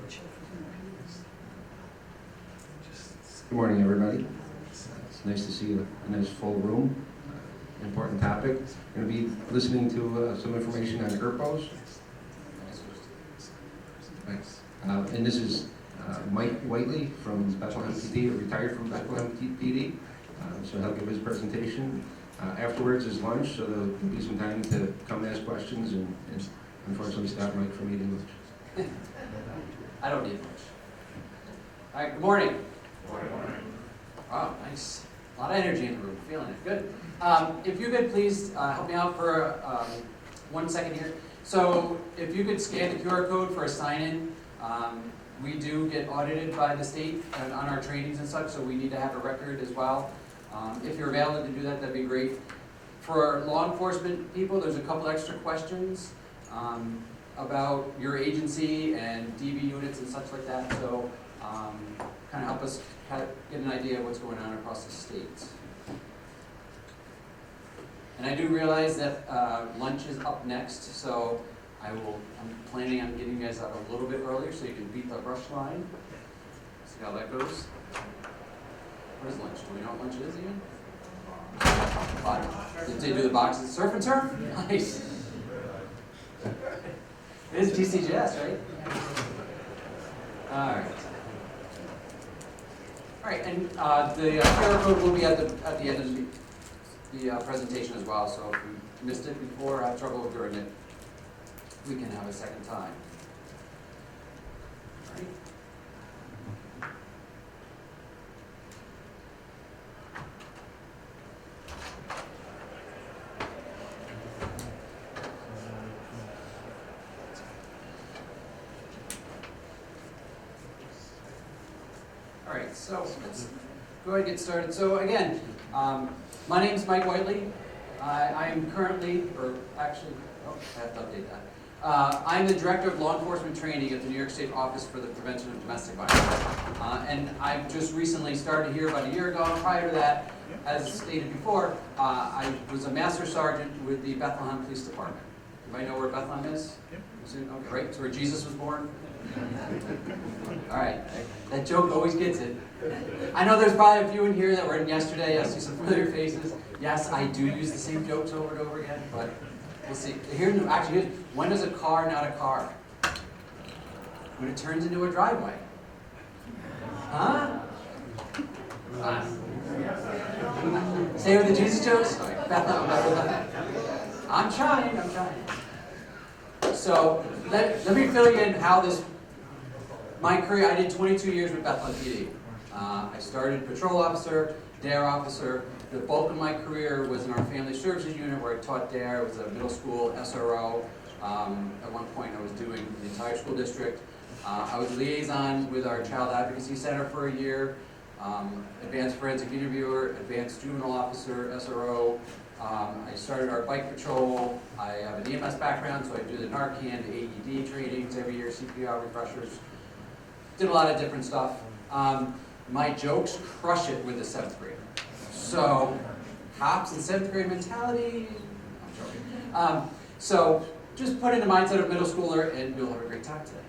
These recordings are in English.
Good morning, everybody. It's nice to see a nice full room. Important topic. Going to be listening to some information on ERPOs. Thanks. And this is Mike Whiteley from Bethlehem PD, retired from Bethlehem PD. So he'll give his presentation. Afterwards is lunch, so there'll be some time to come ask questions and unfortunately stop Mike from eating lunch. I don't need lunch. All right, good morning. Morning. Wow, nice. A lot of energy in the room, feeling it. Good. If you could please help me out for 1 second here. So if you could scan the QR code for a sign-in. We do get audited by the state on our trainings and such, so we need to have a record as well. If you're available to do that, that'd be great. For law enforcement people, there's a couple extra questions about your agency and DV units and such like that. So kind of help us get an idea of what's going on across the state. And I do realize that lunch is up next, so I'm planning on getting you guys out a little bit earlier so you can beat the rush line. See how that goes. What is lunch? Do we know what lunch is again? Did they do the boxes? Surf and turf? Nice. It is TCJS, right? All right. All right, and the QR code will be at the end of the presentation as well. So if you missed it before, have trouble during it, we can have a second time. All right. All right, so let's go ahead and get started. So again, my name is Mike Whiteley. I'm currently, or actually, I have to update that. I'm the Director of Law Enforcement Training at the New York State Office for the Prevention of Domestic Violence. And I've just recently started here about a year ago. Prior to that, as stated before, I was a Master Sergeant with the Bethlehem Police Department. Anybody know where Bethlehem is? Yep. Okay, right? It's where Jesus was born? All right, that joke always gets it. I know there's probably a few in here that were in yesterday. I see some familiar faces. Yes, I do use the same jokes over and over again, but we'll see. Actually, when is a car not a car? When it turns into a driveway. Huh? Say with the Jesus jokes? I'm trying. So let me fill you in how my career, I did 22 years with Bethlehem PD. I started patrol officer, DARE officer. The bulk of my career was in our family services unit where I taught DARE. It was a middle school SRO. At one point I was doing the entire school district. I was liaison with our Child Advocacy Center for a year. Advanced forensic interviewer, advanced juvenile officer, SRO. I started our bike patrol. I have an EMS background, so I do the Narcan, the AED trainings every year, CPR refreshers. Did a lot of different stuff. My jokes crush it with the 7th grader. So, cops and 7th grade mentality, I'm joking. So, just put in the mindset of middle schooler and you'll have a great time today.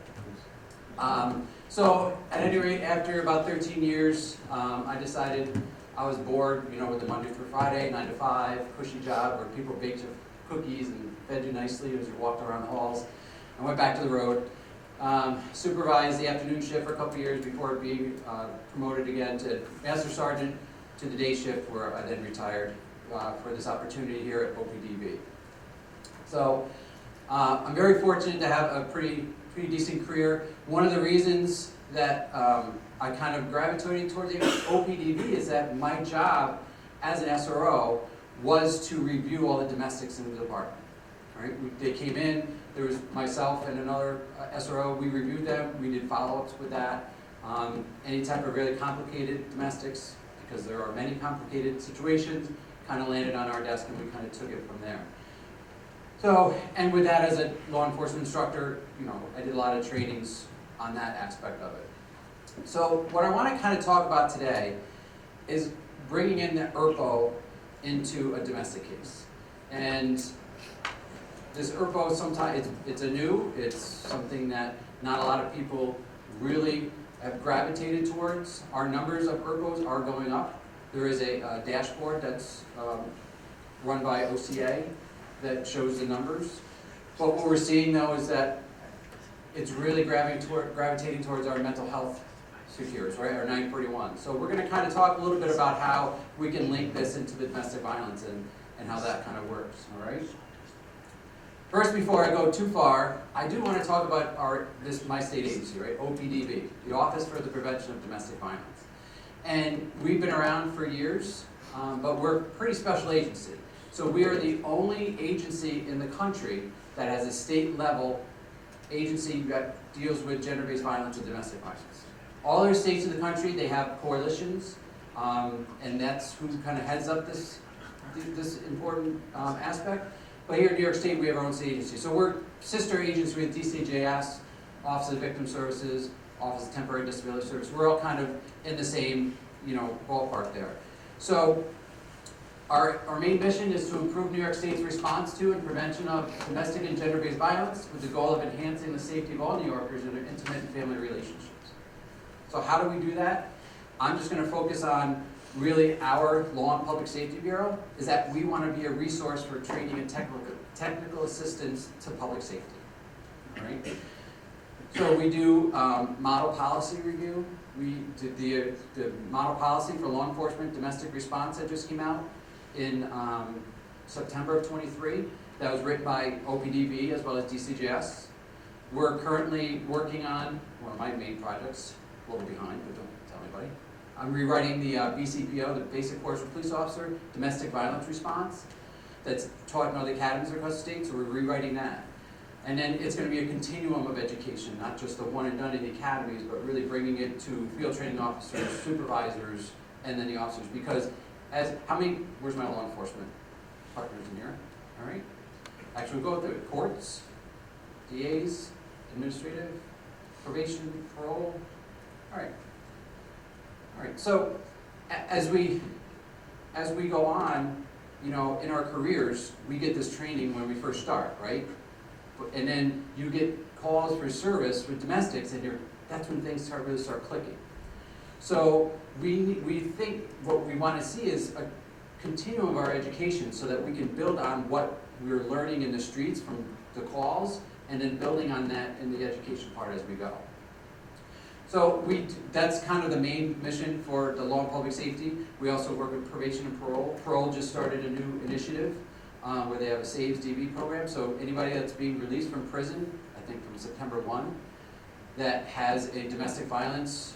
So, at any rate, after about 13 years, I decided I was bored, with the Monday through Friday, 9 to 5, cushy job where people baked you cookies and fed you nicely as you walked around the halls. I went back to the road. Supervised the afternoon shift for a couple years before being promoted again to Master Sergeant to the day shift, where I then retired for this opportunity here at OPDB. So I'm very fortunate to have a pretty decent career. One of the reasons that I kind of gravitated toward the OPDB is that my job as an SRO was to review all the domestics in the department. Right? They came in, there was myself and another SRO, we reviewed them, we did follow-ups with that. Any type of really complicated domestics, because there are many complicated situations, kind of landed on our desk and we kind of took it from there. So, and with that as a law enforcement instructor, I did a lot of trainings on that aspect of it. So what I want to kind of talk about today is bringing in the ERPO into a domestic case. And this ERPO sometimes, it's something that not a lot of people really have gravitated towards. Our numbers of ERCOs are going up. There is a dashboard that's run by OCA that shows the numbers. But what we're seeing though is that it's really gravitating towards our mental health secures, right, our 941. So we're going to kind of talk a little bit about how we can link this into the domestic violence and how that kind of works, all right? First, before I go too far, I do want to talk about my state agency, right, OPDB, the Office for the Prevention of Domestic Violence. And we've been around for years, but we're a pretty special agency. So we are the only agency in the country that has a state level agency that deals with gender-based violence and domestic violence. All other states in the country, they have coalitions, and that's who kind of heads up this important aspect. But here in New York State, we have our own state agency. So we're sister agency with DCJS, Office of Victim Services, Office of Temporary Disability Services. We're all kind of in the same, ballpark there. So our main mission is to improve New York State's response to and prevention of domestic and gender-based violence with the goal of enhancing the safety of all New Yorkers in their intimate and family relationships. So how do we do that? I'm just going to focus on really our Law and Public Safety Bureau, is that we want to be a resource for training and technical assistance to public safety. All right? So we do model policy review. We did the model policy for law enforcement domestic response that just came out in September of 23. That was written by OPDB as well as DCJS. We're currently working on one of my main projects, a little behind, but don't tell anybody. I'm rewriting the BCPO, the Basic Course for Police Officer, Domestic Violence Response, that's taught in other academies across the state, so we're rewriting that. And then it's going to be a continuum of education, not just the one and done in the academies, but really bringing it to field training officers, supervisors, and then the officers. Because where's my law enforcement partners in here? All right. Actually, we'll go through it. Courts, DAs, administrative, probation, parole. All right. All right. So as we go on, in our careers, we get this training when we first start, right? And then you get calls for service with domestics, and that's when things really start clicking. So we think what we want to see is a continuum of our education so that we can build on what we're learning in the streets from the calls, and then building on that in the education part as we go. So that's kind of the main mission for the Law and Public Safety. We also work with probation and parole. Parole just started a new initiative where they have a Saves DB program. So anybody that's being released from prison, I think from September 1, that has a domestic violence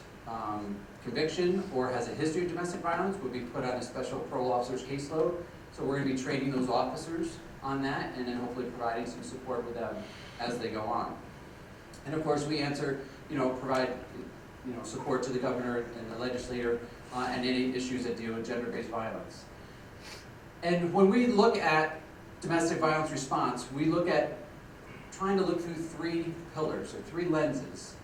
conviction or has a history of domestic violence would be put on a special parole officer's caseload. So we're going to be training those officers on that, and then hopefully providing some support with them as they go on. And of course we provide support to the governor and the legislator and any issues that deal with gender-based violence. And when we look at domestic violence response, we look at trying to look through three pillars or three lenses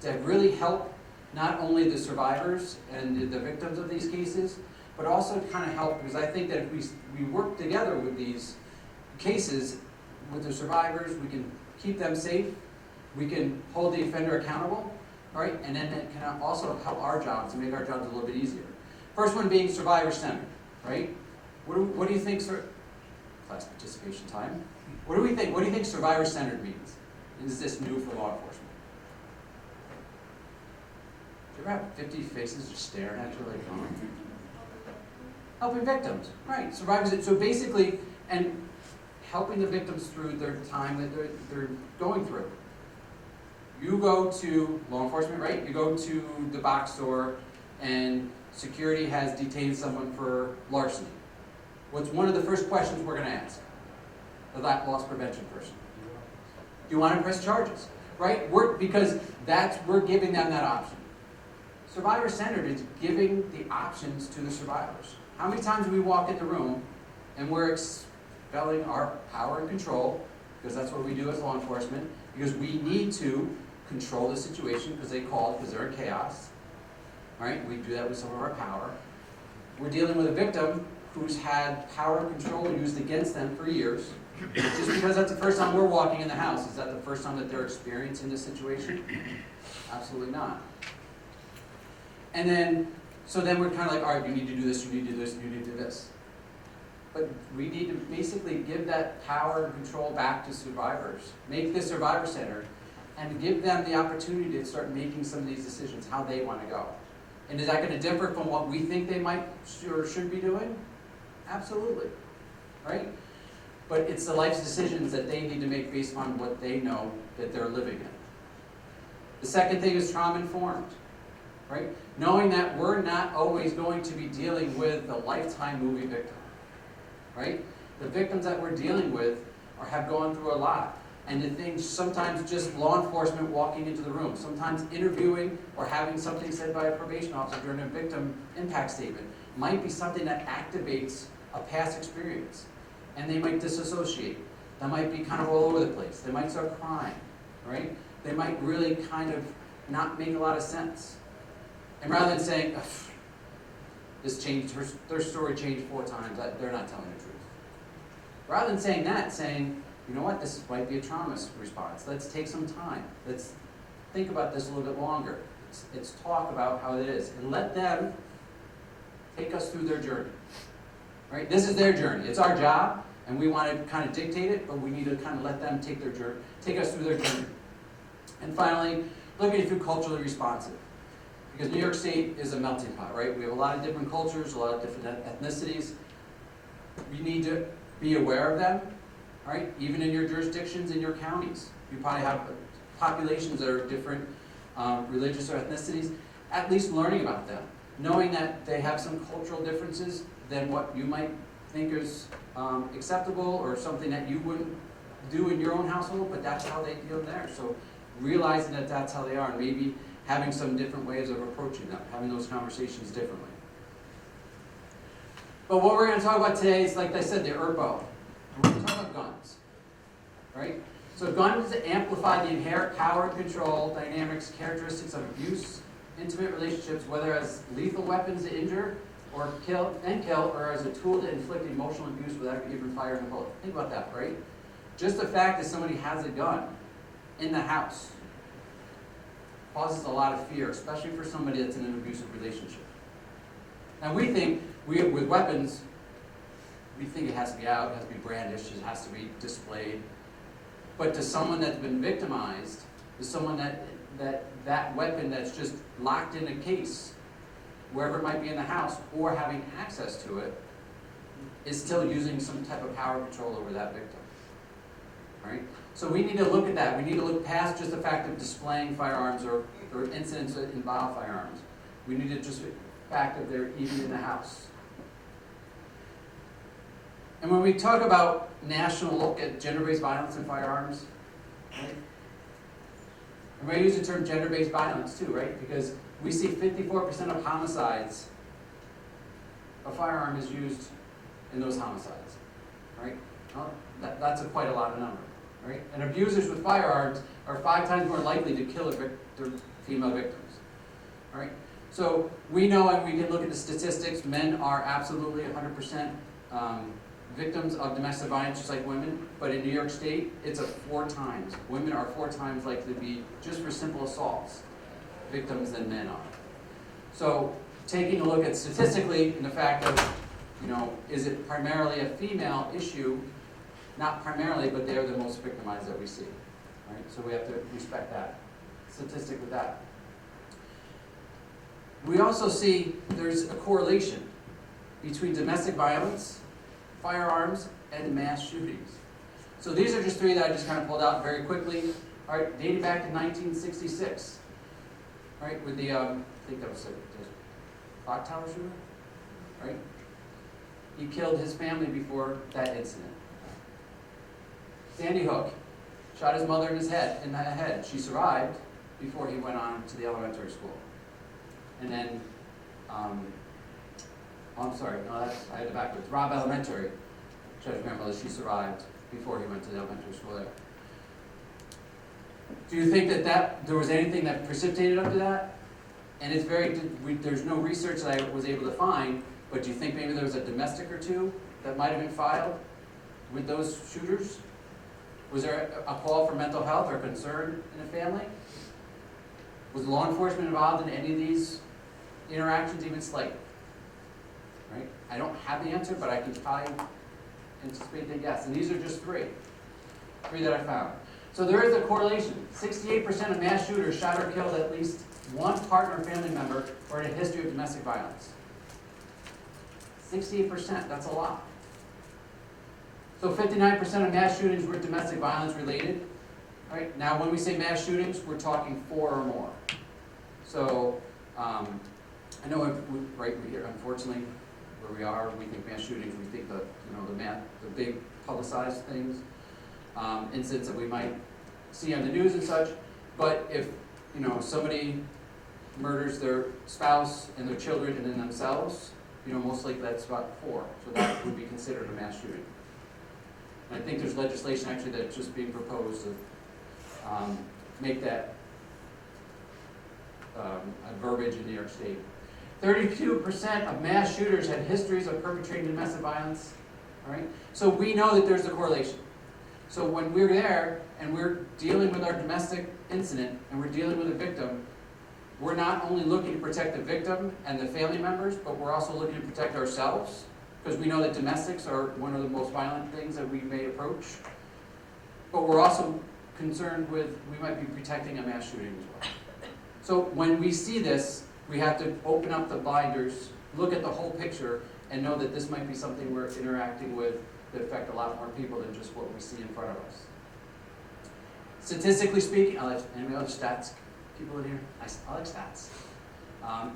that really help not only the survivors and the victims of these cases, but also to kind of help, because I think that if we work together with these cases, with the survivors, we can keep them safe, we can hold the offender accountable, all right, and then it can also help our jobs and make our jobs a little bit easier. First one being survivor-centered, right? What do you think, class participation time? What do we think? What do you think survivor-centered means? Is this new for law enforcement? Do you ever have 50 faces just staring at you like, oh. Helping victims, right? Survivors. So basically, and helping the victims through their time that they're going through. You go to law enforcement, right? You go to the box store, and security has detained someone for larceny. What's one of the first questions we're going to ask? The loss prevention person. Do you want to press charges? Right? Because we're giving them that option. Survivor-centered is giving the options to the survivors. How many times do we walk in the room and we're expelling our power and control, because that's what we do as law enforcement, because we need to control the situation because they called because they're in chaos. All right? We do that with some of our power. We're dealing with a victim who's had power and control used against them for years, Just because that's the first time we're walking in the house, is that the first time that they're experiencing this situation? Absolutely not. And then, so then we're kind of like, all right, you need to do this, you need to do this, you need to do this. But we need to basically give that power and control back to survivors. Make the survivor center and give them the opportunity to start making some of these decisions, how they want to go. And is that going to differ from what we think they might or should be doing? Absolutely, right? But it's the life decisions that they need to make based on what they know that they're living in. The second thing is trauma-informed, right? Knowing that we're not always going to be dealing with the lifetime movie victim, right? The victims that we're dealing with have gone through a lot. And the things, sometimes just law enforcement walking into the room, sometimes interviewing or having something said by a probation officer during a victim impact statement might be something that activates a past experience. And they might disassociate. That might be kind of all over the place. They might start crying, right? They might really kind of not make a lot of sense. And rather than saying, this changed, their story changed 4 times, they're not telling the truth. Rather than saying that, saying, you know what, this might be a trauma response. Let's take some time. Let's think about this a little bit longer. Let's talk about how it is. And let them take us through their journey. Right? This is their journey. It's our job, and we want to kind of dictate it, but we need to kind of let them take us through their journey. And finally, looking if you're culturally responsive. Because New York State is a melting pot, right? We have a lot of different cultures, a lot of different ethnicities. You need to be aware of them, right? Even in your jurisdictions, in your counties. You probably have populations that are different religious or ethnicities. At least learning about them. Knowing that they have some cultural differences than what you might think is acceptable or something that you wouldn't do in your own household, but that's how they deal there. So realizing that that's how they are, and maybe having some different ways of approaching them, having those conversations differently. But what we're going to talk about today is, like I said, the ERPO. We're going to talk about guns, right? So guns amplify the inherent power, control, dynamics, characteristics of abuse, intimate relationships, whether as lethal weapons to injure or kill, or as a tool to inflict emotional abuse without even firing a bullet. Think about that, right? Just the fact that somebody has a gun in the house causes a lot of fear, especially for somebody that's in an abusive relationship. Now we think, with weapons, we think it has to be out, it has to be brandished, it has to be displayed. But to someone that's been victimized, to someone that weapon that's just locked in a case, wherever it might be in the house, or having access to it, is still using some type of power control over that victim. Right? So we need to look at that. We need to look past just the fact of displaying firearms or incidents that involve firearms. We need to just the fact that they're even in the house. And when we talk about national look at gender-based violence and firearms, right? And we use the term gender-based violence too, right? Because we see 54% of homicides, a firearm is used in those homicides, right? Well, that's quite a lot of number, right? And abusers with firearms are 5 times more likely to kill their female victims, right? So we know, and we can look at the statistics, men are absolutely 100% victims of domestic violence, just like women. But in New York State, it's 4 times. Women are 4 times likely to be, just for simple assaults, victims than men are. So taking a look at statistically and the fact of, is it primarily a female issue? Not primarily, but they're the most victimized that we see. Right? So we have to respect that statistic with that. We also see there's a correlation between domestic violence, firearms, and mass shootings. So these are just 3 that I just kind of pulled out very quickly. All right, dating back to 1966. Right, with the, I think that was the clock tower shooter, right? He killed his family before that incident. Sandy Hook shot his mother in the head. She survived before he went on to the elementary school. And then, I'm sorry, no, I had it backwards. Robb Elementary shot his grandmother. She survived before he went to the elementary school there. Do you think that there was anything that precipitated up to that? And it's there's no research that I was able to find, but do you think maybe there was a domestic or 2 that might have been filed with those shooters? Was there a call for mental health or concern in the family? Was law enforcement involved in any of these interactions, even slight? Right? I don't have the answer, but I can probably anticipate that yes. And these are just three that I found. So there is a correlation. 68% of mass shooters shot or killed at least one partner or family member or had a history of domestic violence. 68%, that's a lot. So 59% of mass shootings were domestic violence related. Right? Now when we say mass shootings, we're talking 4 or more. So I know right here, unfortunately, where we are, we think mass shootings, we think the big publicized things, incidents that we might see on the news and such. But if somebody murders their spouse and their children and then themselves, most likely that's about 4. So that would be considered a mass shooting. And I think there's legislation actually that's just being proposed to make that a verbiage in New York State. 32% of mass shooters had histories of perpetrating domestic violence. All right? So we know that there's a correlation. So when we're there and we're dealing with our domestic incident and we're dealing with a victim, we're not only looking to protect the victim and the family members, but we're also looking to protect ourselves, because we know that domestics are one of the most violent things that we may approach. But we're also concerned with, we might be protecting a mass shooting as well. So when we see this, we have to open up the blinders, look at the whole picture, and know that this might be something we're interacting with that affect a lot more people than just what we see in front of us. Statistically speaking, any other stats people in here? I like stats.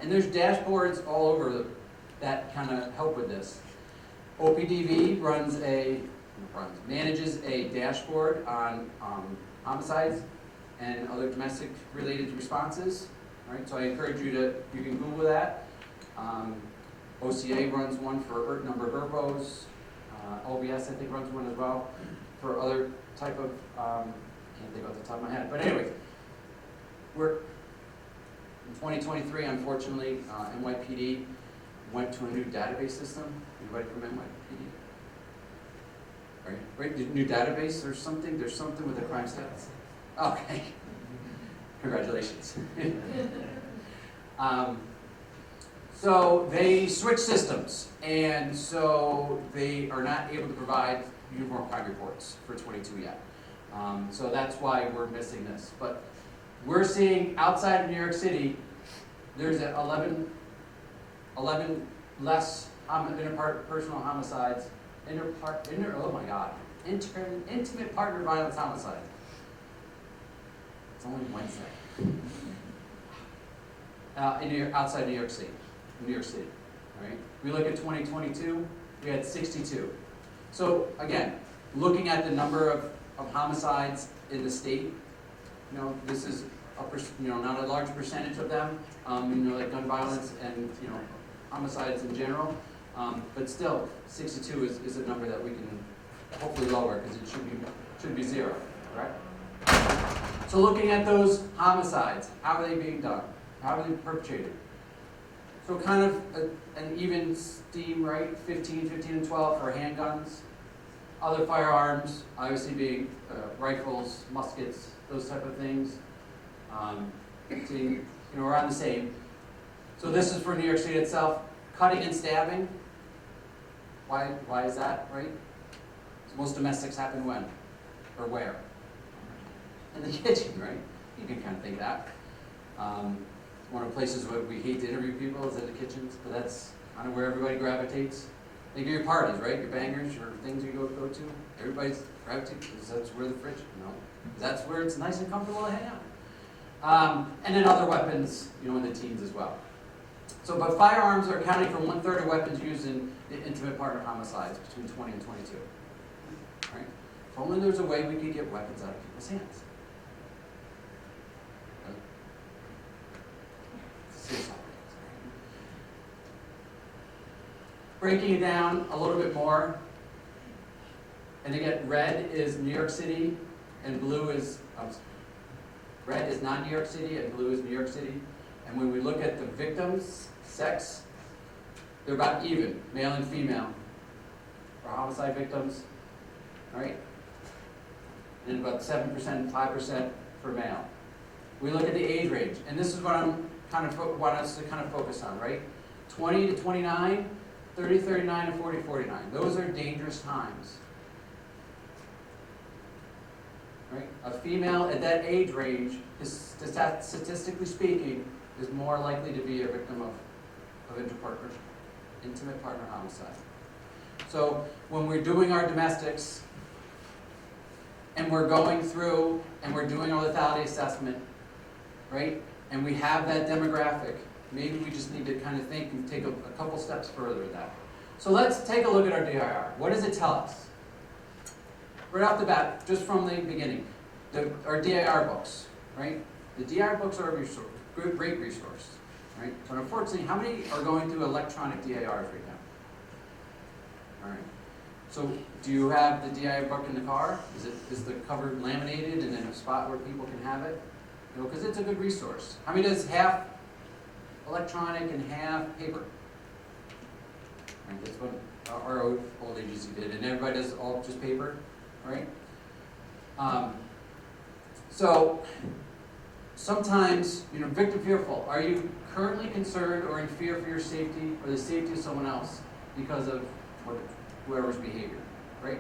And there's dashboards all over that kind of help with this. OPDV manages a dashboard on homicides and other domestic related responses. All right, so I encourage you can Google that. OCA runs one for number of ERPOs. OBS I think runs one as well for other type of, can't think off the top of my head. But anyways, we're in 2023, unfortunately, NYPD went to a new database system. Anybody from NYPD? Right? The new database or something? There's something with the crime stats. Okay. Congratulations. So they switched systems, and so they are not able to provide uniform crime reports for 22 yet. So that's why we're missing this. But we're seeing outside of New York City, there's 11 less interpersonal homicides, intimate partner violence homicides. It's only Wednesday. Outside New York City. Right? We look at 2022, we had 62. So again, looking at the number of homicides in the state, this is not a large percentage of them, like gun violence and homicides in general, but still 62 is a number that we can hopefully lower, because it should be 0, right? So looking at those homicides, how are they being done? How are they perpetrated? So kind of an even steam, right? 15 and 12 for handguns. Other firearms, obviously being rifles, muskets, those type of things. Around the same. So this is for New York State itself. Cutting and stabbing. Why is that, right? So most domestics happen when? Or where? In the kitchen, right? You can kind of think that. One of the places where we hate to interview people is in the kitchens, but that's kind of where everybody gravitates. Think of your parties, right? Your bangers, your things you go to. Everybody's gravitates because that's where the fridge, that's where it's nice and comfortable to hang out. And then other weapons, in the teens as well. So, but firearms are accounting for 1/3 of weapons used in intimate partner homicides between 20 and 22. Right? If only there's a way we could get weapons out of people's hands. Breaking it down a little bit more, and again, red is New York City, and blue is, red is not New York City, and blue is New York City. And when we look at the victims' sex, they're about even, male and female. For homicide victims, right? And about 7%, 5% for male. We look at the age range, and this is what I'm kind of want us to kind of focus on, right? 20 to 29, 30 to 39, and 40 to 49. Those are dangerous times. Right? A female at that age range, is, statistically speaking, is more likely to be a victim of intimate partner homicide. So when we're doing our domestics, and we're going through, and we're doing our lethality assessment, right? And we have that demographic, maybe we just need to kind of think and take a couple steps further with that. So let's take a look at our DIR. What does it tell us? Right off the bat, just from the beginning, our DIR books, right? The DIR books are a resource, great resource, right? But unfortunately, how many are going through electronic DIRs right now? All right. So do you have the DIR book in the car? Is the cover laminated and in a spot where people can have it? You know, because it's a good resource. How many does half electronic and half paper? Right, that's what our old agency did, and everybody does all just paper, right? So sometimes, you know, victim fearful. Are you currently concerned or in fear for your safety or the safety of someone else because of whoever's behavior, right?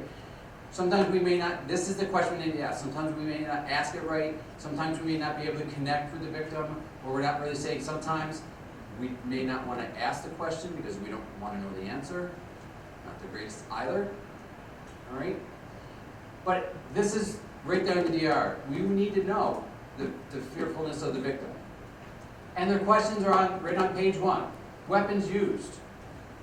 Sometimes we may not, this is the question we need to ask. Sometimes we may not ask it right. Sometimes we may not be able to connect with the victim, or we're not really saying. Sometimes we may not want to ask the question because we don't want to know the answer. Not the greatest either, all right? But this is right there in the DR. We need to know the fearfulness of the victim. And their questions are right on page 1. Weapons used,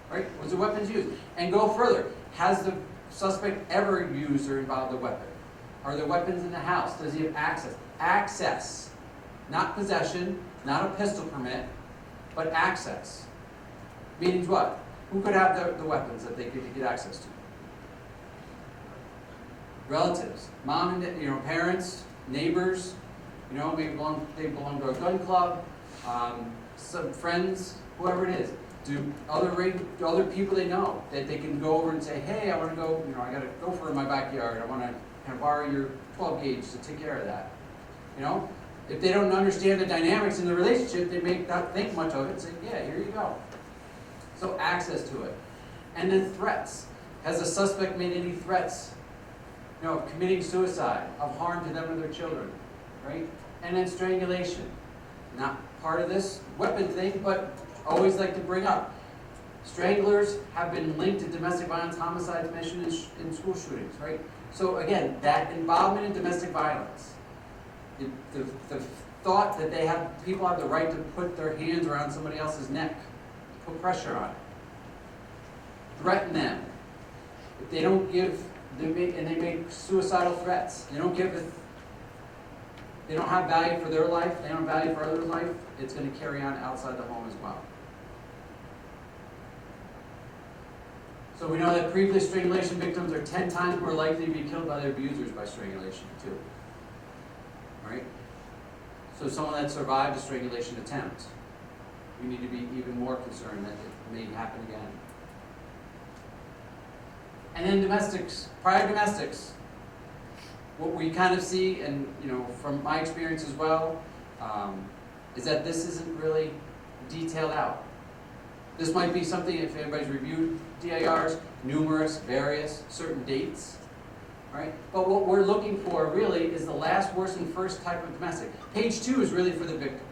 right? Was the weapons used? And go further. Has the suspect ever used or involved a weapon? Are there weapons in the house? Does he have access? Access, not possession, not a pistol permit, but access. Meaning what? Who could have the weapons that they could get access to? Relatives, mom and parents, neighbors. You know, maybe they belong to a gun club, some friends, whoever it is. Do other people they know that they can go over and say, hey, I want to go, you know, I got a gopher in my backyard. I want to kind of borrow your 12 gauge to take care of that. You know, if they don't understand the dynamics in the relationship, they may not think much of it and say, yeah, here you go. So access to it. And then threats. Has the suspect made any threats? You know, of committing suicide, of harm to them or their children, right? And then strangulation. Not part of this weapon thing, but always like to bring up. Stranglers have been linked to domestic violence, homicides, mission, and school shootings, right? So again, that involvement in domestic violence, the thought that people have the right to put their hands around somebody else's neck, put pressure on it, threaten them. If they don't give, they make suicidal threats. They don't have value for their life. They don't have value for others' life. It's going to carry on outside the home as well. So we know that previous strangulation victims are 10 times more likely to be killed by their abusers by strangulation too. Right? So someone that survived a strangulation attempt, we need to be even more concerned that it may happen again. And then domestics, prior domestics. What we kind of see, and you know, from my experience as well, is that this isn't really detailed out. This might be something, if anybody's reviewed DIRs, numerous, various, certain dates, right? But what we're looking for really is the last, worst, and first type of domestic. Page 2 is really for the victim,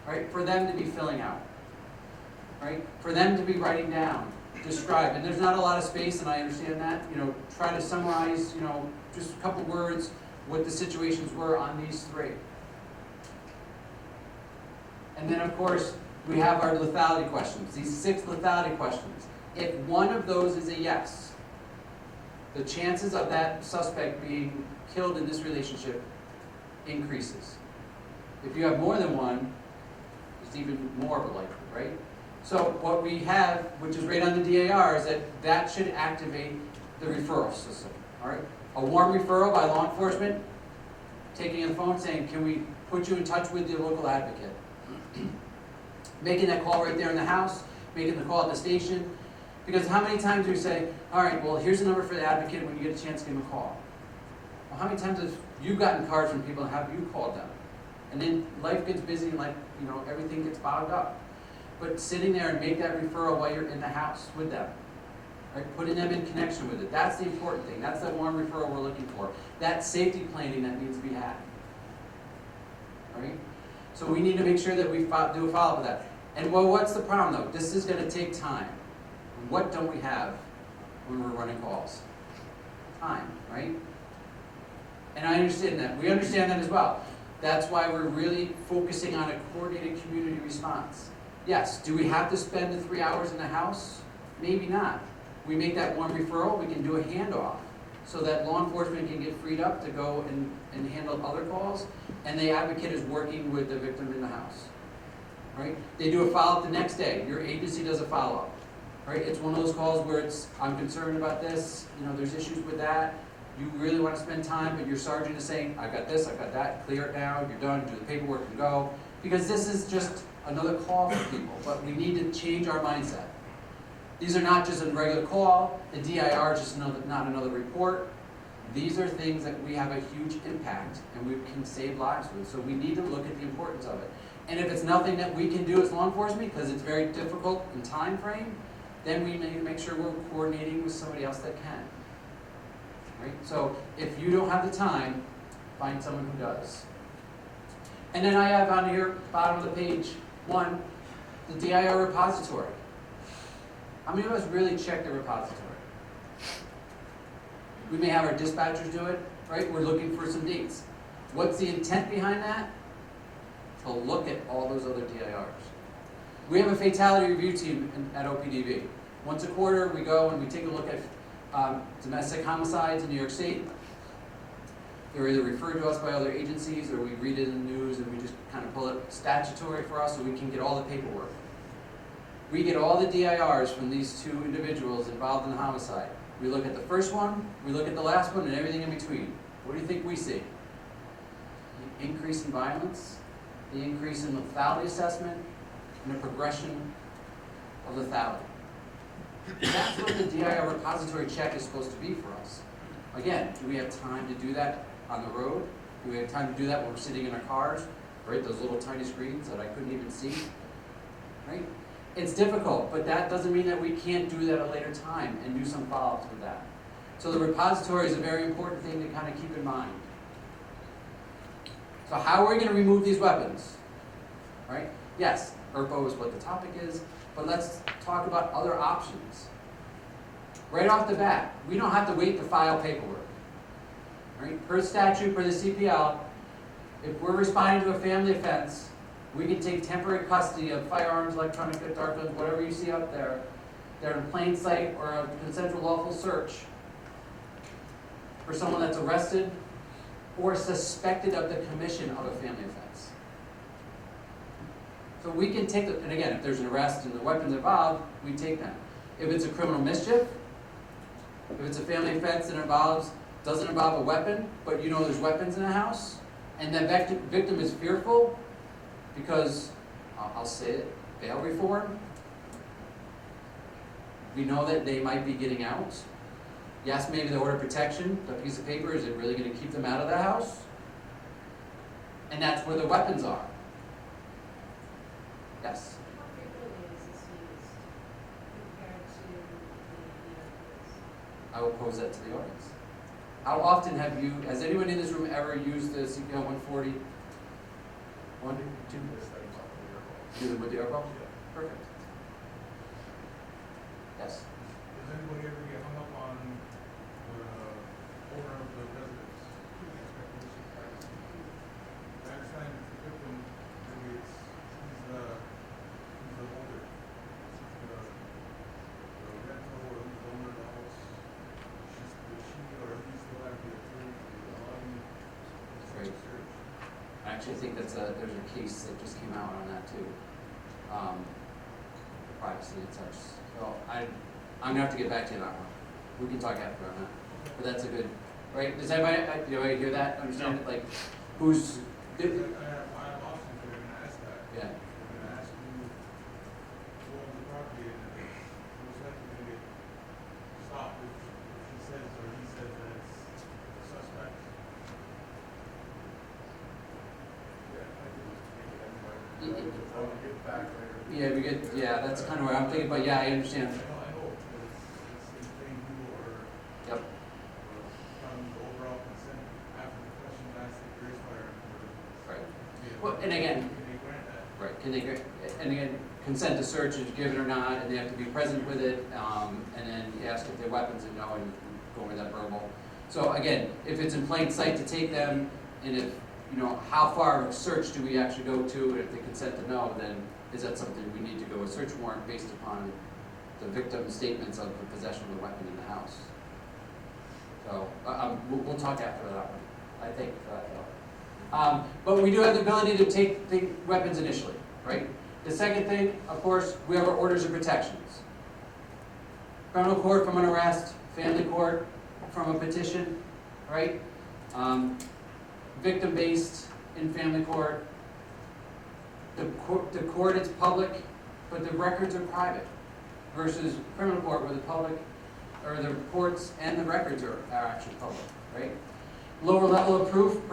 right? For them to be filling out, right? For them to be writing down, describe. And there's not a lot of space, and I understand that. You know, try to summarize, you know, just a couple words, what the situations were on these 3. And then, of course, we have our lethality questions, these 6 lethality questions. If one of those is a yes, the chances of that suspect being killed in this relationship increases. If you have more than one, it's even more of a likelihood, right? So what we have, which is right on the DAR, is that should activate the referral system, all right? A warm referral by law enforcement, taking the phone saying, can we put you in touch with your local advocate? Making that call right there in the house, making the call at the station, Because how many times do we say, all right, well, here's the number for the advocate, when you get a chance, give them a call. Well, how many times have you gotten cards from people and have you called them? And then life gets busy and everything gets bogged up. But sitting there and make that referral while you're in the house with them, right? Putting them in connection with it. That's the important thing. That's that warm referral we're looking for. That safety planning that needs to be had. Right? So we need to make sure that we do a follow-up with that. And well, what's the problem though? This is going to take time. What don't we have when we're running calls? Time, right? And I understand that. We understand that as well. That's why we're really focusing on a coordinated community response. Yes, do we have to spend the 3 hours in the house? Maybe not. We make that one referral, we can do a handoff so that law enforcement can get freed up to go and handle other calls, and the advocate is working with the victim in the house. Right? They do a follow-up the next day. Your agency does a follow-up. Right? It's one of those calls where I'm concerned about this, there's issues with that. You really want to spend time, but your sergeant is saying, I've got this, I've got that, clear it now, you're done, do the paperwork and go. Because this is just another call for people, but we need to change our mindset. These are not just a regular call, the DIR is just not another report. These are things that we have a huge impact and we can save lives with, so we need to look at the importance of it. And if it's nothing that we can do as law enforcement, because it's very difficult in time frame, then we need to make sure we're coordinating with somebody else that can. Right? So if you don't have the time, find someone who does. And then I have on here, bottom of the page, 1, the DIR repository. How many of us really check the repository? We may have our dispatchers do it, right? We're looking for some dates. What's the intent behind that? To look at all those other DIRs. We have a fatality review team at OPDV. Once a quarter, we go and we take a look at domestic homicides in New York State. They're either referred to us by other agencies or we read it in the news and we just kind of pull it statutory for us so we can get all the paperwork. We get all the DIRs from these 2 individuals involved in the homicide. We look at the first one, we look at the last one, and everything in between. What do you think we see? The increase in violence, the increase in lethality assessment, and the progression of lethality. That's what the DIR repository check is supposed to be for us. Again, do we have time to do that on the road? Do we have time to do that when we're sitting in our cars? Right, those little tiny screens that I couldn't even see. Right? It's difficult, but that doesn't mean that we can't do that at a later time and do some follow-ups with that. So the repository is a very important thing to kind of keep in mind. So how are we going to remove these weapons? Right? Yes, ERPO is what the topic is, but let's talk about other options. Right off the bat, we don't have to wait to file paperwork. Right? Per statute, per the CPL, if we're responding to a family offense, we can take temporary custody of firearms, electronic dark guns, whatever you see up there. They're in plain sight or a consensual lawful search for someone that's arrested or suspected of the commission of a family offense. So we can take and again, if there's an arrest and the weapon's involved, we take them. If it's a criminal mischief, if it's a family offense that doesn't involve a weapon, but there's weapons in the house, and the victim is fearful, because, I'll say it, bail reform. We know that they might be getting out. Yes, maybe the order of protection, the piece of paper, is it really going to keep them out of the house? And that's where the weapons are. Yes? How frequently is this used compared to the I will pose that to the audience. How often has anyone in this room ever used the CPL 140? 1, 2? Use it with the aircraft? Perfect. Yes? Does anybody ever get hung up on the owner of the residence? I understand it's the victim, maybe he's the holder. The rental or he's the owner of the house. She or he still have the authority to allow him to Right. search. I actually think there's a case that just came out on that too. Privacy and such. So I'm gonna have to get back to you on that one. We can talk after on that. But that's a good, right? Does anybody hear that? Understand it? Like, who's? I have options that are gonna ask that. Yeah. They're gonna ask who owns the property and most likely gonna get I'll get back later. Yeah, we get, yeah, that's kind of what I'm thinking, but yeah, I understand. I know, it's the thing you or, Yep. from the overall consent, after the question asked, if there is fire. Right. Yeah. Well, and again, Can they grant that? right, can they, and again, consent to search is given or not, and they have to be present with it, and then you ask if they're weapons and no, and go over that verbal. So again, if it's in plain sight to take them, and if, how far of a search do we actually go to, and if they consent to no, then is that something we need to go a search warrant based upon the victim's statements of the possession of the weapon in the house? So, we'll talk after that one, I think, but we do have the ability to take weapons initially, right? The second thing, of course, we have our orders of protections. Criminal court from an arrest, family court from a petition, right? Victim-based in family court. The court is public, but the records are private, versus criminal court where the public, or the reports and the records are actually public, right? Lower level of proof,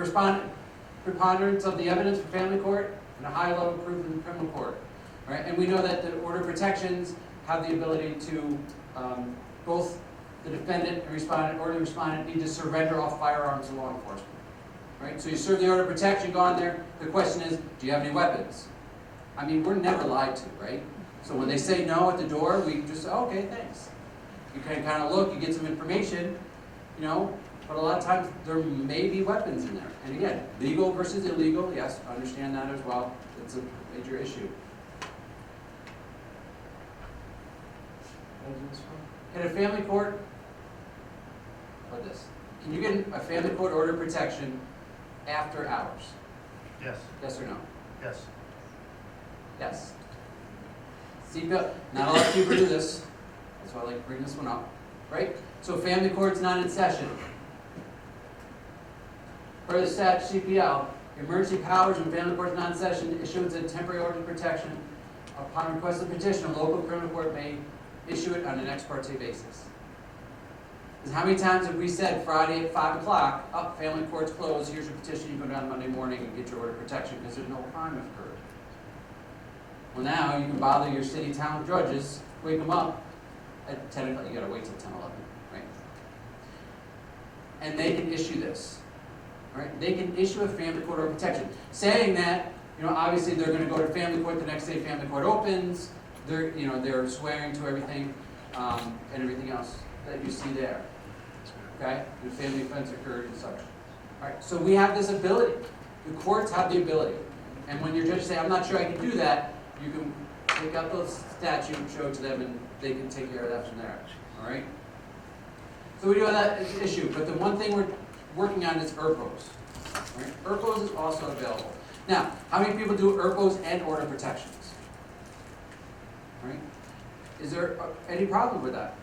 preponderance of the evidence for family court, and a high level of proof in criminal court, right? And we know that the order of protections have the ability to, both the defendant and respondent, or the respondent need to surrender all firearms to law enforcement, right? So you serve the order of protection, go on there, the question is, do you have any weapons? I mean, we're never lied to, right? So when they say no at the door, we just say, okay, thanks. You can kind of look, you get some information, but a lot of times there may be weapons in there. And again, legal versus illegal, yes, I understand that as well. It's a major issue. Can a family court, what this? Can you get a family court order of protection after hours? Yes, Yes or no? yes. Yes. Seatbelt, not a lot of people do this. That's why I like to bring this one up, right? So family court's not in session. Per the statute CPL, emergency powers when family court's not in session, issuance of temporary order of protection upon request of petition, a local criminal court may issue it on an ex parte basis. Because how many times have we said Friday at 5 o'clock, up, family court's closed, here's your petition, you go down Monday morning and get your order of protection because there's no crime occurred. Well, now you can bother your city, town judges, wake them up at 10 o'clock. You gotta wait till 10, 11, right? And they can issue this, right? They can issue a family court order of protection, saying that, obviously they're gonna go to family court the next day family court opens, they're swearing to everything, and everything else that you see there, okay? The family offense occurred and such. All right, so we have this ability. The courts have the ability. And when your judges say, I'm not sure I can do that, you can pick up the statute, show it to them, and they can take care of that from there, all right? So we do have that issue, but the one thing we're working on is ERPOs, right? ERPOs is also available. Now, how many people do ERPOs and order protections? Right? Is there any problem with that?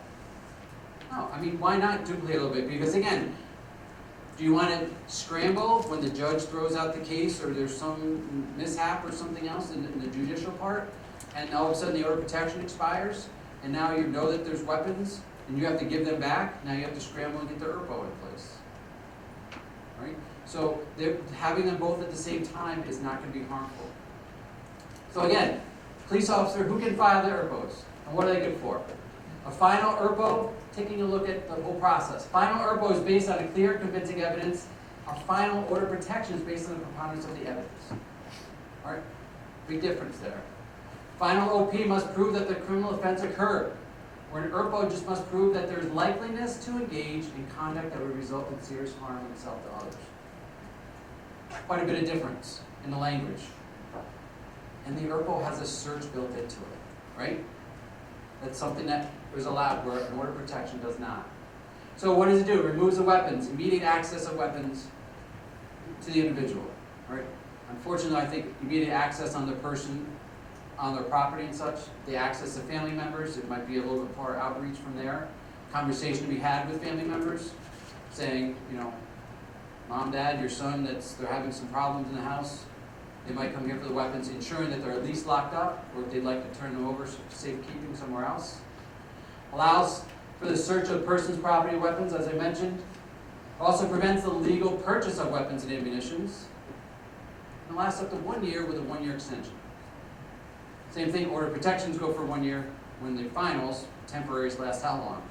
No, I mean, why not duplicate a little bit? Because again, do you want to scramble when the judge throws out the case or there's some mishap or something else in the judicial part, and all of a sudden the order of protection expires, and now you know that there's weapons, and you have to give them back, now you have to scramble and get the ERPO in place. Right? So having them both at the same time is not going to be harmful. So again, police officer, who can file the ERPOs? And what are they good for? A final ERPO, taking a look at the whole process. Final ERPO is based on a clear, convincing evidence. A final order of protection is based on the preponderance of the evidence. All right? Big difference there. Final OP must prove that the criminal offense occurred, where an ERPO just must prove that there is likeliness to engage in conduct that would result in serious harm in itself to others. Quite a bit of difference in the language. And the ERPO has a search built into it, right? That's something that is allowed where an order of protection does not. So what does it do? It removes the weapons, immediate access of weapons to the individual, right? Unfortunately, I think immediate access on the person, on their property and such, the access to family members, it might be a little bit far outreach from there. Conversation to be had with family members, saying, Mom, Dad, your son, they're having some problems in the house. They might come here for the weapons, ensuring that they're at least locked up, or if they'd like to turn them over for safekeeping somewhere else. Allows for the search of person's property weapons, as I mentioned. Also prevents the legal purchase of weapons and ammunitions. And lasts up to 1 year with a 1-year extension. Same thing, order of protections go for 1 year. When the finals, temporaries last how long?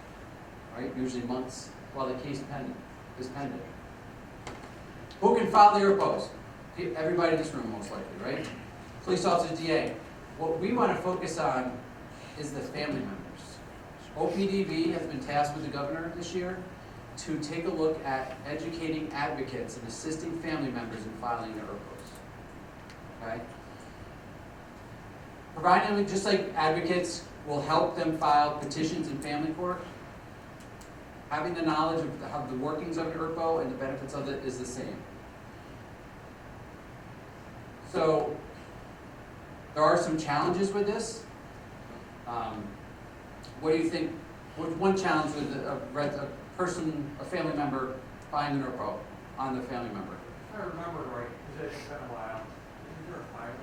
Right, usually months while the case is pending. Who can file the IRPOs? Everybody in this room most likely, right? Police officers, DA. What we want to focus on is the family members. OPDB has been tasked with the governor this year to take a look at educating advocates and assisting family members in filing their IRPOs. Okay? Providing them, just like advocates will help them file petitions in family court, having the knowledge of the workings of an IRPO and the benefits of it is the same. So, there are some challenges with this. What do you think, what's one challenge with a person, a family member filing an IRPO on the family member? If I remember right, because it's been a while, isn't there a filing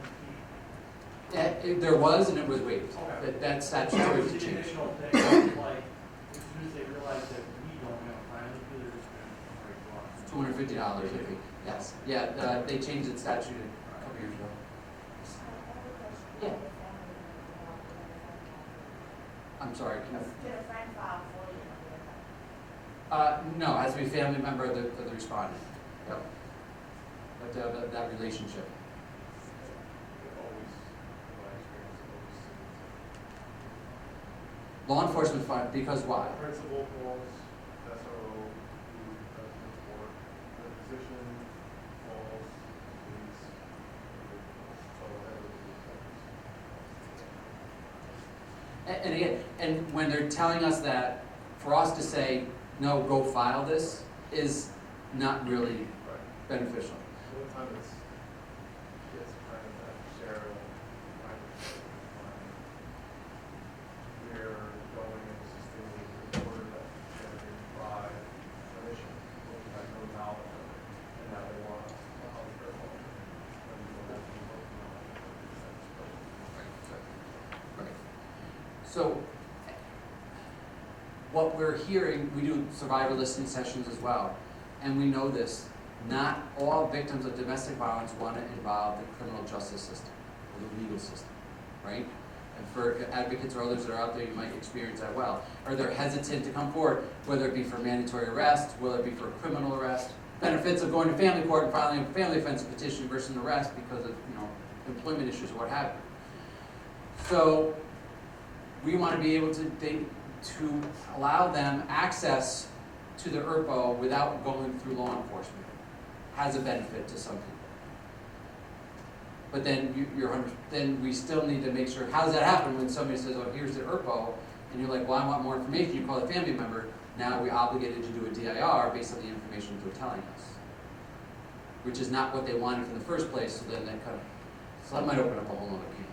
fee? There was, and it was waived. Okay. That's statutory The to change. initial thing, like, as soon as they realize that we don't have a filing fee, they're just gonna break the law. $250, yes. Yeah, they changed the statute a couple years ago. Yeah. I'm sorry, can Did a friend file for you? no, it has to be a family member of the respondent. Yep. But that relationship. Always, in my experience, always. Law enforcement fine, because why? Principal calls, SRO, who president for the position, calls, police, so And again, and when they're telling us that, for us to say, no, go file this, is not really Right. beneficial. One time it's kind of that Cheryl, we're going and assisting with the order that generated by clinician, who had no knowledge of it, and now they want us to help their home. And we will have to be working on it. Right. So, what we're hearing, we do survivor listening sessions as well, and we know this, not all victims of domestic violence want to involve the criminal justice system, or the legal system, right? And for advocates or others that are out there, you might experience that well. Or they're hesitant to come forward, whether it be for mandatory arrest, whether it be for criminal arrest, benefits of going to family court and filing a family offense petition versus an arrest because of, employment issues or what have you. So, we want to be able to allow them access to the IRPO without going through law enforcement. Has a benefit to some people. But then then we still need to make sure, how does that happen when somebody says, oh, here's the IRPO, and you're like, well, I want more information, you call a family member, now we're obligated to do a DIR based on the information they're telling us. Which is not what they wanted in the first place, so then so that might open up a whole other can.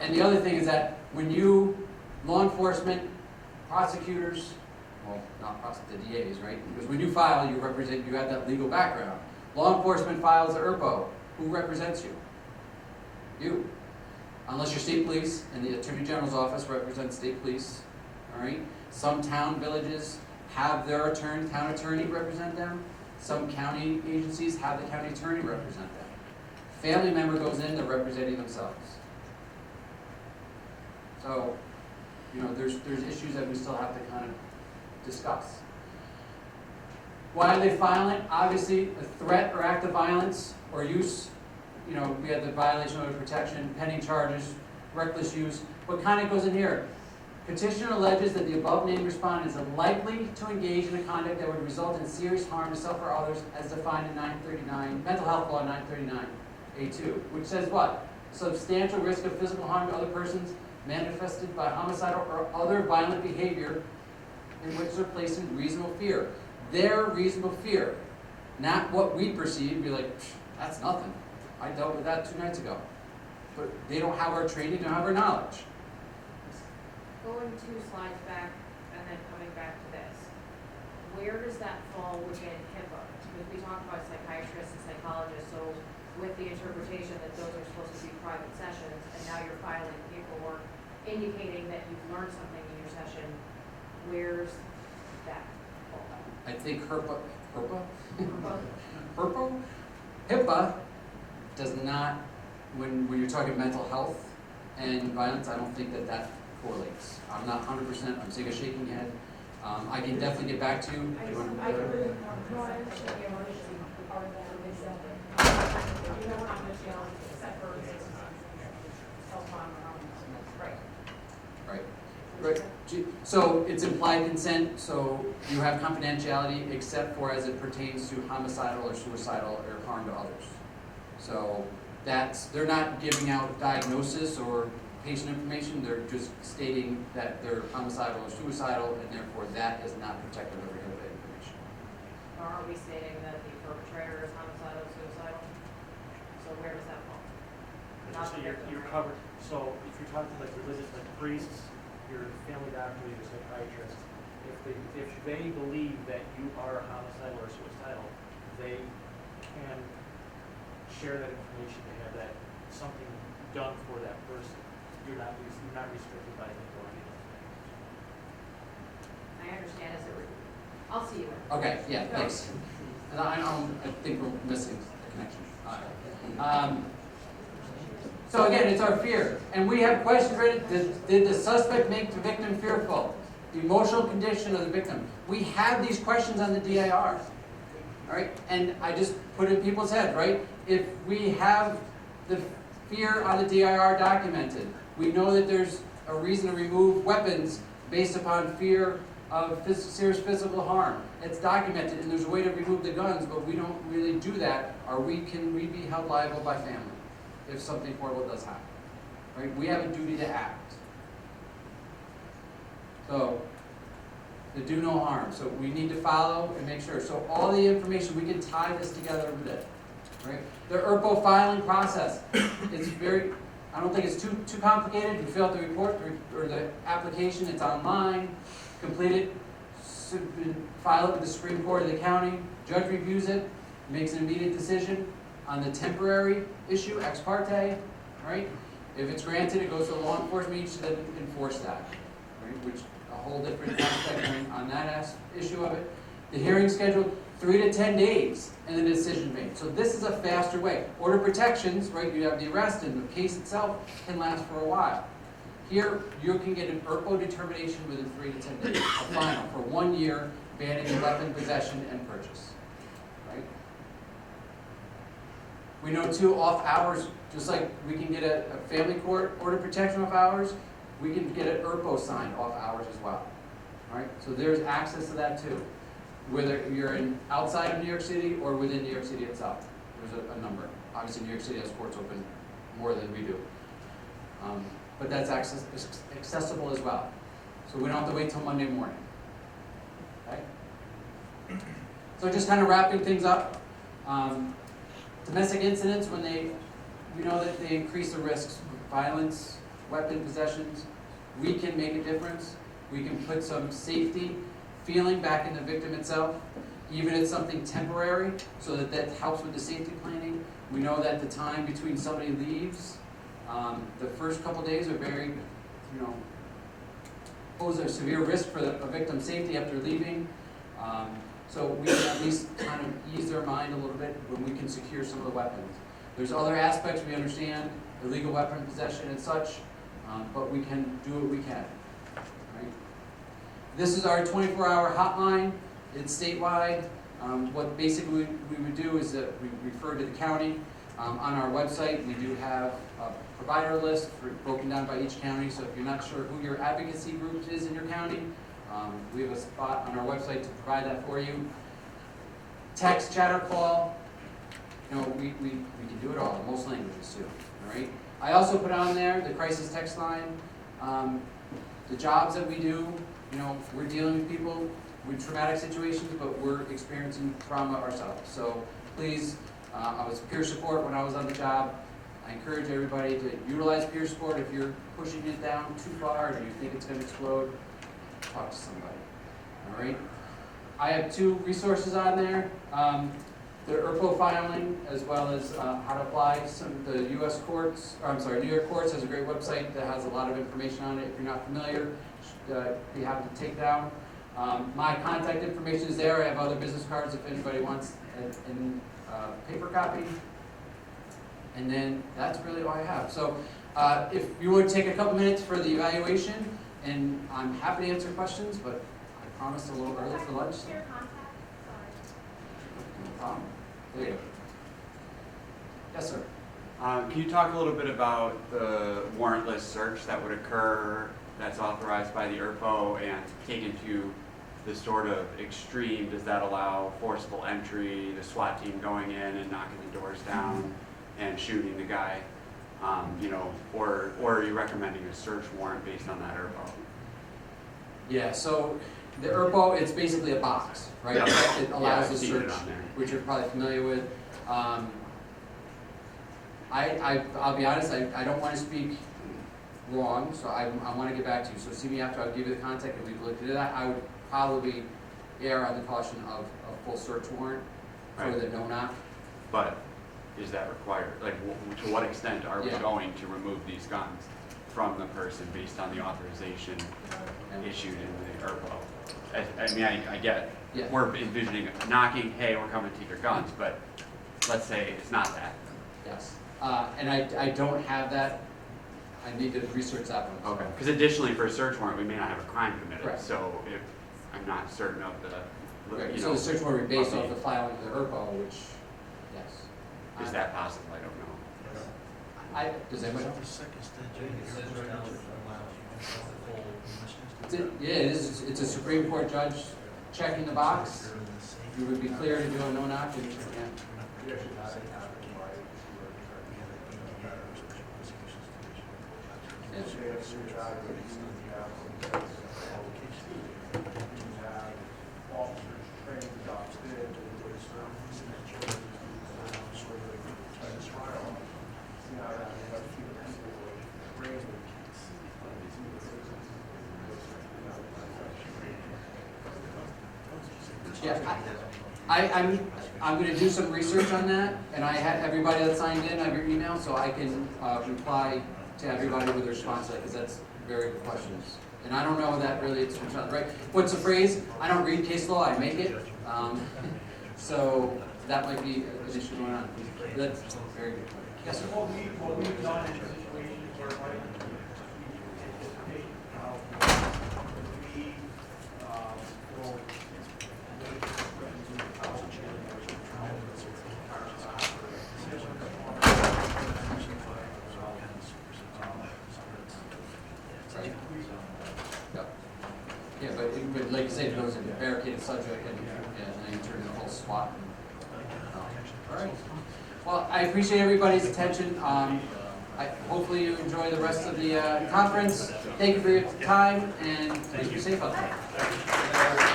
And the other thing is that when law enforcement, prosecutors, well, not prosecutors, the DAs, right? Because when you file, you have that legal background. Law enforcement files the IRPO. Who represents you? You. Unless you're state police, and the Attorney General's office represents state police, all right? Some town villages have their town attorney represent them. Some county agencies have the county attorney represent them. Family member goes in, they're representing themselves. So, there's issues that we still have to kind of discuss. Why are they filing? Obviously, a threat or act of violence or use, we have the violation of protection, pending charges, reckless use. What kind of goes in here? Petitioner alleges that the above named respondent is likely to engage in a conduct that would result in serious harm to self or others as defined in 939, Mental Health Law 939A2, which says what? Substantial risk of physical harm to other persons manifested by homicidal or other violent behavior in which they're placed in reasonable fear. Their reasonable fear, not what we perceive, be like, that's nothing. I dealt with that 2 nights ago. But they don't have our training, they don't have our knowledge. Going 2 slides back and then coming back to this, where does that fall within HIPAA? Because we talk about psychiatrists and psychologists, so with the interpretation that those are supposed to be private sessions, and now you're filing paperwork indicating that you've learned something in your session, where's that fall? I think HIPAA Both. HIPAA does not when you're talking mental health and violence, I don't think that that correlates. I'm not 100%, I'm seeing a shaking head. I can definitely get back to you. I Do you want I to- agree, no, I understand the emergency part of that, is that you don't have much yelling except for self-harm or harm. Right. Right. Right. So it's implied consent, so you have confidentiality except for as it pertains to homicidal or suicidal or harm to others. So they're not giving out diagnosis or patient information, they're just stating that they're homicidal or suicidal, and therefore that is not protected or prohibited information. Or are we stating that the perpetrator is homicidal, suicidal? So where does that fall? Not So the victim, you're right? covered, so if you're talking like religious, like priests, your family doctor, your psychiatrist, if they believe that you are homicidal or suicidal, they can share that information to have that, something done for that person. You're not restricted by the authority. I understand, is it, I'll see you. Okay, yeah, thanks. And I think we're missing the connection. So again, it's our fear. And we have questions written, did the suspect make the victim fearful? The emotional condition of the victim. We have these questions on the DIR. All right, and I just put it in people's heads, right? If we have the fear on the DIR documented, we know that there's a reason to remove weapons based upon fear of serious physical harm. It's documented, and there's a way to remove the guns, but we don't really do that, or can we be held liable by family if something horrible does happen? Right? We have a duty to act. So, to do no harm. So we need to follow and make sure. So all the information, we can tie this together a bit. Right? The ERPO filing process is very, I don't think it's too complicated. You fill out the report or the application, it's online, complete it, file it with the Supreme Court of the county, judge reviews it, makes an immediate decision on the temporary issue, ex parte, right? If it's granted, it goes to the law enforcement agency to then enforce that, right? Which a whole different aspect on that issue of it. The hearing scheduled 3 to 10 days and the decision made. So this is a faster way. Order protections, right? You have the arrest and the case itself can last for a while. Here, you can get an ERPO determination within 3 to 10 days, a final for 1 year banning weapon possession and purchase, right? We know too, off hours, just like we can get a family court order protection off hours, we can get an ERPO signed off hours as well, all right? So there's access to that too. Whether you're outside of New York City or within New York City itself, there's a number. Obviously, New York City has courts open more than we do. But that's accessible as well. So we don't have to wait till Monday morning. Okay? So just kind of wrapping things up. Domestic incidents, we know that they increase the risks of violence, weapon possessions. We can make a difference. We can put some safety feeling back in the victim itself, even if it's something temporary, so that helps with the safety planning. We know that the time between somebody leaves, the first couple days are very, pose a severe risk for a victim's safety after leaving. So we can at least kind of ease their mind a little bit when we can secure some of the weapons. There's other aspects we understand, illegal weapon possession and such, but we can do what we can. Right? This is our 24-hour hotline. It's statewide. What basically we would do is that we refer to the county. On our website, we do have a provider list broken down by each county. So if you're not sure who your advocacy group is in your county, we have a spot on our website to provide that for you. Text, chat, or call. We can do it all in most languages too. All right. I also put on there the crisis text line. The jobs that we do. We're dealing with people with traumatic situations, but we're experiencing trauma ourselves. So please, I was peer support when I was on the job. I encourage everybody to utilize peer support. If you're pushing it down too far or you think it's going to explode, talk to somebody. All right. I have 2 resources on there. The ERPO filing, as well as how to apply the U.S. courts. New York courts has a great website that has a lot of information on it. If you're not familiar, be happy to take down. My contact information is there. I have other business cards if anybody wants a paper copy. And then that's really all I have. So if you would take a couple minutes for the evaluation, and I'm happy to answer questions, but I promised a little early for lunch. So Your contact, no problem. There you go. Yes, sir. Can you talk a little bit about the warrantless search that would occur that's authorized by the ERPO and taken to the sort of extreme? Does that allow forcible entry, the SWAT team going in and knocking the doors down and shooting the guy? Or are you recommending a search warrant based on that ERPO? Yeah, so the ERPO, it's basically a box, right? Yeah. It allows I've the seen it search, on there. which you're probably familiar with. I'll be honest, I don't want to speak wrong, so I want to get back to you. So see me after, I'll give you the contact, and we've looked into that. I would probably err on the caution of a full search warrant for Right. the no-knock. But is that required? Like, to what extent are we Yeah. going to remove these guns from the person based on the authorization issued in the ERPO? I get, Yeah. we're envisioning knocking, hey, we're coming to take your guns, but let's say it's not that. Yes. And I don't have that. I need to research that one. Okay. Because additionally, for a search warrant, we may not have a crime committed. Correct. So if I'm not certain of the, Right, you so know, the search warrant would be based of off the filing of the ERPO, which, yes. is that possible? I don't know. Does anybody know? The second statute. Yeah, it is, it's a Supreme Court judge checking the box. You would be clear to do a no-knock, and, yeah. You actually have it happen by Yeah. so you have to evaluate, you have officers trained, adopted, Yeah, I'm gonna do some research on that, and I have everybody that signed in, I have your email, so I can, reply to everybody with a response to that, because that's very good questions. And I don't know that really, it's, right, what's the phrase? I don't read case law, I make it. So that might be an issue going on. That's very good. Yes, sir. What we've done in situations where like, we anticipate, we, will Yeah, but like you said, it goes into barricaded subject, and then you turn into a whole SWAT. All right. Well, I appreciate everybody's attention. Hopefully you enjoy the rest of the conference. Thank you for your time, and please be safe out there.